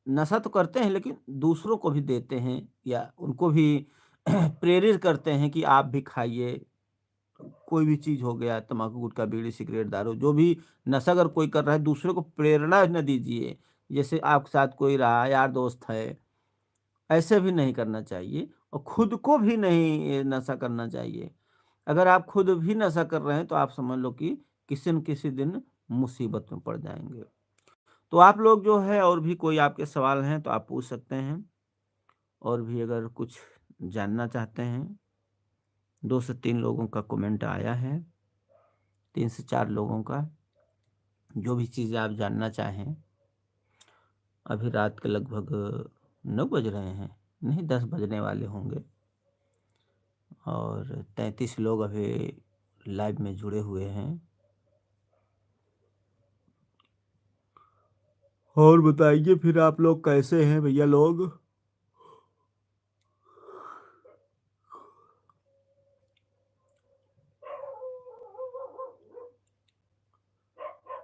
नशा तो करते हैं लेकिन दूसरों को भी देते हैं या उनको भी प्रेरित करते हैं कि आप भी खाइए। कोई भी चीज़ हो गया तम्बाकू, गुटखा, बीड़ी, सिगरेट, दारू जो भी नशा अगर कोई कर रहा है दूसरे को प्रेरणा न दीजिए। जैसे आपके साथ कोई रहा, यार दोस्त है, ऐसे भी नहीं करना चाहिए और खुद को भी नहीं नशा करना चाहिए। अगर आप खुद भी नशा कर रहे हैं तो आप समझ लो कि किसी न किसी दिन मुसीबत में पड़ जाएँगे। तो आप लोग जो है और भी कोई आपके सवाल हैं तो आप पूछ सकते हैं और भी अगर कुछ जानना चाहते हैं। 2 से 3 लोगों का कमेंट आया है, 3 से 4 लोगों का। जो भी चीज़ें आप जानना चाहें, अभी रात के लगभग 9 बज रहे हैं, नहीं 10 बजने वाले होंगे और 33 लोग अभी लाइव में जुड़े हुए हैं। और बताइए फिर आप लोग कैसे हैं भैया लोग?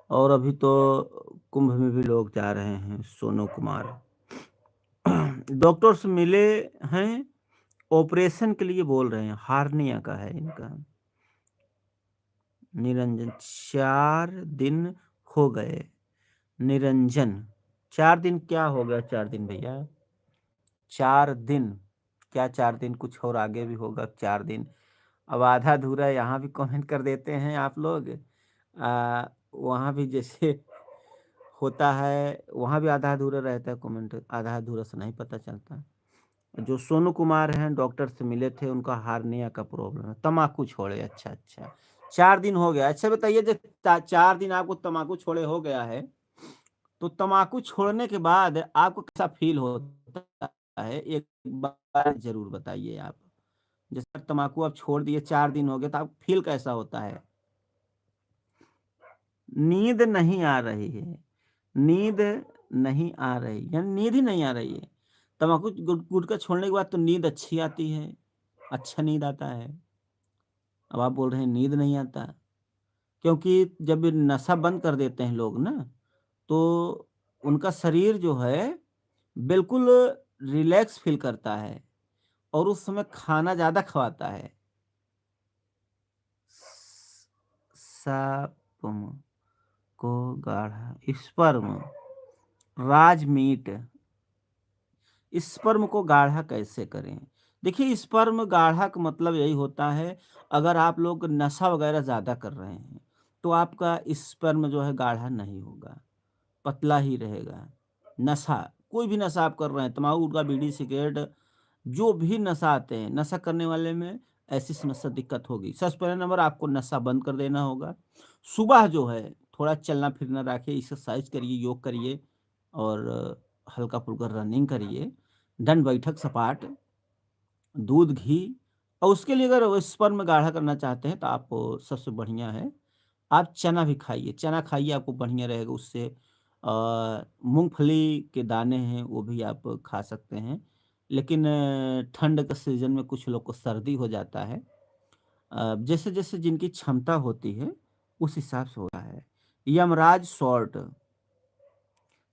और अभी तो कुंभ में भी लोग जा रहे हैं, सोनू कुमार। डॉक्टर्स मिले हैं, ऑपरेशन के लिए बोल रहे हैं, हार्निया का है इनका। निरंजन 4 दिन हो गए। निरंजन 4 दिन क्या हो गया 4 दिन भैया? 4 दिन, क्या 4 दिन कुछ और आगे भी होगा 4 दिन। अब आधा-अधूरा यहाँ भी कमेंट कर देते हैं आप लोग। वहाँ भी जैसे होता है, वहाँ भी आधा-अधूरा रहता है कमेंट, आधा-अधूरा से नहीं पता चलता। जो सोनू कुमार हैं डॉक्टर से मिले थे, उनका हार्निया का प्रॉब्लम है, तम्बाकू छोड़े। अच्छा, अच्छा। 4 दिन हो गया। अच्छा बताइए जब 4 दिन आपको तम्बाकू छोड़े हो गया है, तो तम्बाकू छोड़ने के बाद आपको कैसा फ़ील होता है? एक बार ज़रूर बताइए आप। जैसे तम्बाकू आप छोड़ दिए 4 दिन हो गए, तो आपको फ़ील कैसा होता है? नींद नहीं आ रही है, नींद नहीं आ रही, यानी नींद ही नहीं आ रही है। तम्बाकू गुटखा छोड़ने के बाद तो नींद अच्छी आती है, अच्छा नींद आता है। अब आप बोल रहे हैं नींद नहीं आता, क्योंकि जब ये नशा बंद कर देते हैं लोग ना, तो उनका शरीर जो है बिल्कुल रिलैक्स फ़ील करता है और उस समय खाना ज़्यादा खवाता है। स सापम को गाढ़ा स्पर्म, राजमीट, स्पर्म को गाढ़ा कैसे करें? देखिए स्पर्म गाढ़ा का मतलब यही होता है, अगर आप लोग नशा वगैरह ज़्यादा कर रहे हैं, तो आपका स्पर्म जो है गाढ़ा नहीं होगा, पतला ही रहेगा। नशा, कोई भी नशा आप कर रहे हैं, तम्बाकू, गुटखा, बीड़ी, सिगरेट, जो भी नशा आते हैं, नशा करने वाले में ऐसी समस्या दिक्कत होगी। सबसे पहला नंबर आपको नशा बंद कर देना होगा। सुबह जो है थोड़ा चलना-फिरना रखिए, एक्सरसाइज़ करिए, योग करिए और हल्का-फुल्का रनिंग करिए, दंड बैठक, सपाट, दूध, घी। और उसके लिए अगर वो स्पर्म गाढ़ा करना चाहते हैं तो आप सबसे बढ़िया है, आप चना भी खाइए, चना खाइए आपको बढ़िया रहेगा उससे। मूँगफली के दाने हैं वो भी आप खा सकते हैं। लेकिन ठंड के सीज़न में कुछ लोग को सर्दी हो जाता है। जैसे-जैसे जिनकी क्षमता होती है, उस हिसाब से होता है। यमराज शॉर्ट,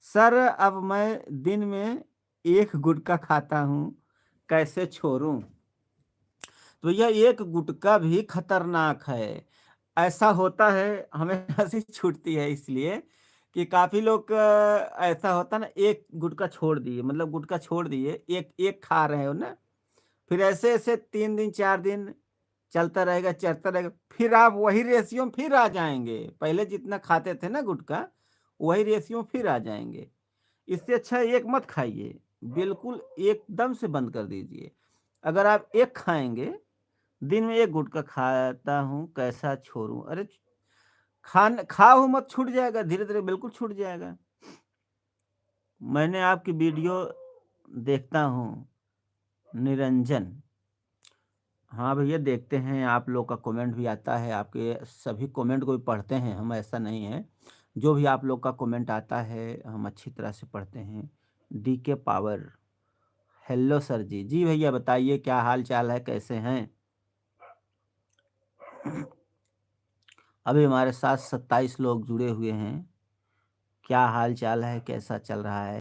सर अब मैं दिन में 1 गुटखा खाता हूँ, कैसे छोड़ूँ? तो यह एक गुटखा भी खतरनाक है। ऐसा होता है, हमें हँसी छूटती है इसलिए कि काफ़ी लोग ऐसा होता है ना, 1 गुटखा छोड़ दिए, मतलब गुटखा छोड़ दिए, एक एक खा रहे हो ना, फिर ऐसे-ऐसे 3 दिन 4 दिन चलता रहेगा, फिर आप वही रेशियो में फिर आ जाएँगे। पहले जितना खाते थे ना गुटखा, वही रेशियो में फिर आ जाएँगे। इससे अच्छा एक मत खाइए, बिल्कुल एकदम से बंद कर दीजिए। अगर आप 1 खाएँगे, दिन में 1 गुटखा खाता हूँ, कैसा छोड़ूँ? अरे! खाओ मत, छूट जाएगा, धीरे-धीरे बिल्कुल छूट जाएगा। मैंने आपकी वीडियो देखता हूँ, निरंजन। हाँ भैया देखते हैं, आप लोग का कमेंट भी आता है, आपके सभी कमेंट को भी पढ़ते हैं हम, ऐसा नहीं है। जो भी आप लोग का कमेंट आता है, हम अच्छी तरह से पढ़ते हैं। डीके पावर, हेलो सर जी। जी भैया बताइए क्या हाल-चाल है, कैसे हैं? अभी हमारे साथ 27 लोग जुड़े हुए हैं। क्या हाल-चाल है, कैसा चल रहा है?